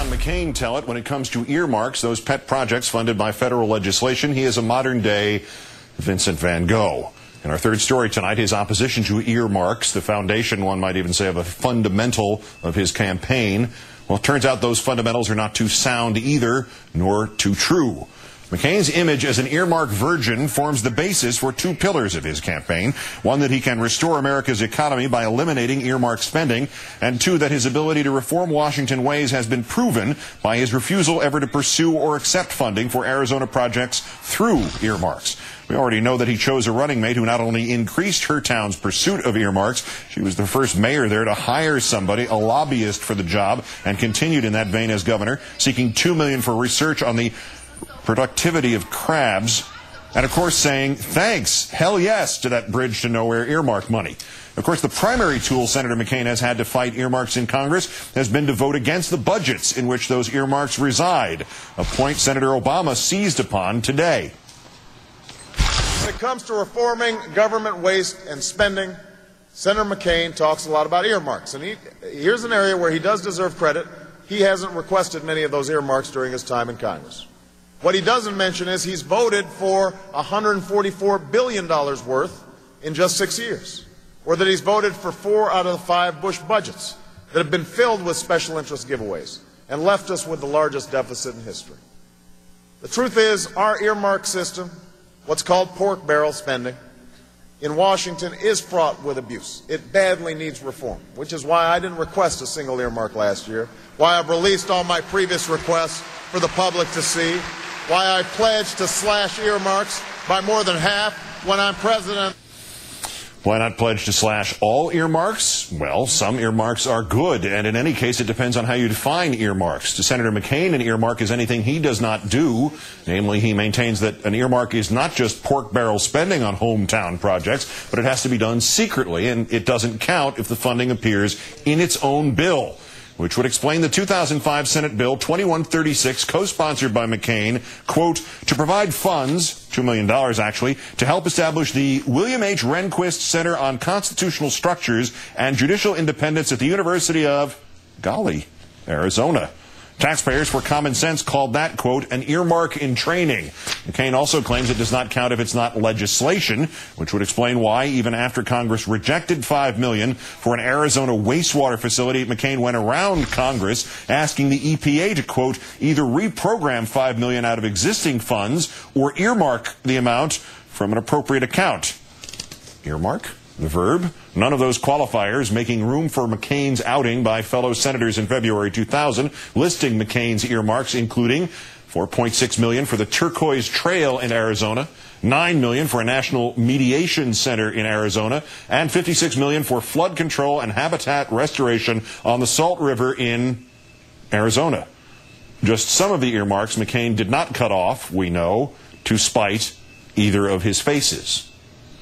John McCain tell it when it comes to earmarks, those pet projects funded by federal legislation. He is a modern-day Vincent van Gogh. In our third story tonight, his opposition to earmarks, the foundation, one might even say, of a fundamental of his campaign. Well, it turns out those fundamentals are not too sound either, nor too true. McCain's image as an earmark virgin forms the basis for two pillars of his campaign. One, that he can restore America's economy by eliminating earmark spending, and two, that his ability to reform Washington ways has been proven by his refusal ever to pursue or accept funding for Arizona projects through earmarks. We already know that he chose a running mate who not only increased her town's pursuit of earmarks, she was the first mayor there to hire somebody, a lobbyist for the job, and continued in that vein as governor, seeking $2 million for research on the productivity of crabs, and of course saying thanks, hell yes, to that bridge to nowhere earmark money. Of course, the primary tool Senator McCain has had to fight earmarks in Congress has been to vote against the budgets in which those earmarks reside, a point Senator Obama seized upon today. When it comes to reforming government waste and spending, Senator McCain talks a lot about earmarks, and here's an area where he does deserve credit. He hasn't requested many of those earmarks during his time in Congress. What he doesn't mention is he's voted for $144 billion worth in just 6 years, or that he's voted for 4 out of the 5 Bush budgets that have been filled with special interest giveaways and left us with the largest deficit in history. The truth is, our earmark system, what's called pork barrel spending, in Washington is fraught with abuse. It badly needs reform, which is why I didn't request a single earmark last year, why I've released all my previous requests for the public to see, why I pledged to slash earmarks by more than half when I'm president. Why not pledge to slash all earmarks? Well, some earmarks are good, and in any case, it depends on how you define earmarks. To Senator McCain, an earmark is anything he does not do. Namely, he maintains that an earmark is not just pork barrel spending on hometown projects, but it has to be done secretly, and it doesn't count if the funding appears in its own bill, which would explain the 2005 Senate Bill 2136, co-sponsored by McCain, quote, to provide funds, $2 million actually, to help establish the William H. Rehnquist Center on Constitutional Structures and Judicial Independence at the University of, golly, Arizona. Taxpayers, for common sense, called that, quote, an earmark in training. McCain also claims it does not count if it's not legislation, which would explain why, even after Congress rejected $5 million for an Arizona wastewater facility, McCain went around Congress asking the EPA to, quote, either reprogram $5 million out of existing funds or earmark the amount from an appropriate account. Earmark? The verb? None of those qualifiers, making room for McCain's outing by fellow senators in February 2000, listing McCain's earmarks, including $4.6 million for the Turquoise Trail in Arizona, $9 million for a national mediation center in Arizona, and $56 million for flood control and habitat restoration on the Salt River in Arizona. Just some of the earmarks McCain did not cut off, we know, to spite either of his faces.